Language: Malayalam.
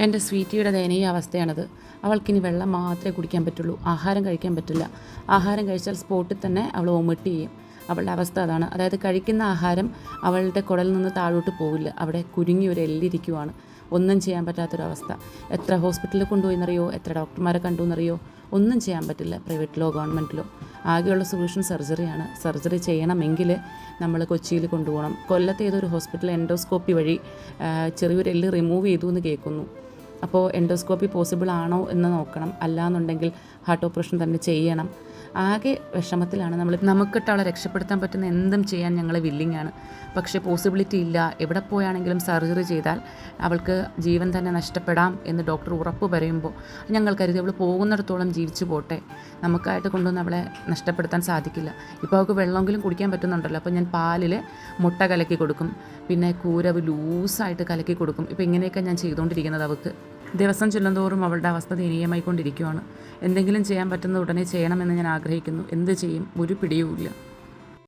എൻ്റെ സ്വീറ്റിയുടെ ദയനീയ അവസ്ഥയാണത്. അവൾക്കിനി വെള്ളം മാത്രമേ കുടിക്കാൻ പറ്റുള്ളൂ, ആഹാരം കഴിക്കാൻ പറ്റില്ല. ആഹാരം കഴിച്ചാൽ സ്പോട്ടിൽ തന്നെ അവൾ വൊമിറ്റ് ചെയ്യും. അവളുടെ അവസ്ഥ അതാണ്. അതായത് കഴിക്കുന്ന ആഹാരം അവളുടെ കുടലിൽ നിന്ന് താഴോട്ട് പോവില്ല, അവിടെ കുരുങ്ങി ഒരു എല്ലിരിക്കുവാണ്. ഒന്നും ചെയ്യാൻ പറ്റാത്തൊരവസ്ഥ. എത്ര ഹോസ്പിറ്റലിൽ കൊണ്ടുപോയിന്നറിയോ, എത്ര ഡോക്ടർമാരെ കണ്ടു എന്നറിയോ, ഒന്നും ചെയ്യാൻ പറ്റില്ല പ്രൈവറ്റിലോ ഗവൺമെൻറ്റിലോ. ആകെയുള്ള സൊല്യൂഷൻ സർജറിയാണ്. സർജറി ചെയ്യണമെങ്കിൽ നമ്മൾ കൊച്ചിയിൽ കൊണ്ടുപോകണം. കൊല്ലത്ത് ഏതൊരു ഹോസ്പിറ്റൽ എൻഡോസ്കോപ്പി വഴി ചെറിയൊരു എല്ല് റിമൂവ് ചെയ്തു എന്ന് കേൾക്കുന്നു. അപ്പോൾ എൻഡോസ്കോപ്പി പോസിബിൾ ആണോ എന്ന് നോക്കണം. അല്ലാന്നുണ്ടെങ്കിൽ ഹാർട്ട് ഓപ്പറേഷൻ തന്നെ ചെയ്യണം. ആകെ വിഷമത്തിലാണ് നമ്മൾ. നമുക്കിട്ട് അവളെ രക്ഷപ്പെടുത്താൻ പറ്റുന്ന എന്തും ചെയ്യാൻ ഞങ്ങൾ വില്ലിങ് ആണ്. പക്ഷേ പോസിബിലിറ്റി ഇല്ല. എവിടെ പോയാണെങ്കിലും സർജറി ചെയ്താൽ അവൾക്ക് ജീവൻ തന്നെ നഷ്ടപ്പെടാം എന്ന് ഡോക്ടർ ഉറപ്പ് പറയുമ്പോൾ ഞങ്ങൾ കരുതി അവൾ പോകുന്നിടത്തോളം ജീവിച്ചു പോട്ടെ, നമുക്കായിട്ട് കൊണ്ടുവന്ന് അവളെ നഷ്ടപ്പെടുത്താൻ സാധിക്കില്ല. ഇപ്പോൾ അവൾക്ക് വെള്ളമെങ്കിലും കുടിക്കാൻ പറ്റുന്നുണ്ടല്ലോ. അപ്പോൾ ഞാൻ പാലിൽ മുട്ട കലക്കി കൊടുക്കും, പിന്നെ കൂരവ് ലൂസായിട്ട് കലക്കി കൊടുക്കും. ഇപ്പോൾ ഇങ്ങനെയൊക്കെ ഞാൻ ചെയ്തുകൊണ്ടിരിക്കുന്നത്. അവൾക്ക് ദിവസം ചെല്ലുന്തോറും അവളുടെ അവസ്ഥ ദയനീയമായിക്കൊണ്ടിരിക്കുകയാണ്. എന്തെങ്കിലും ചെയ്യാൻ പറ്റുന്ന ഉടനെ ചെയ്യണമെന്ന് ഞാൻ ആഗ്രഹിക്കുന്നു. എന്ത് ചെയ്യും, ഒരു പിടിയുമില്ല.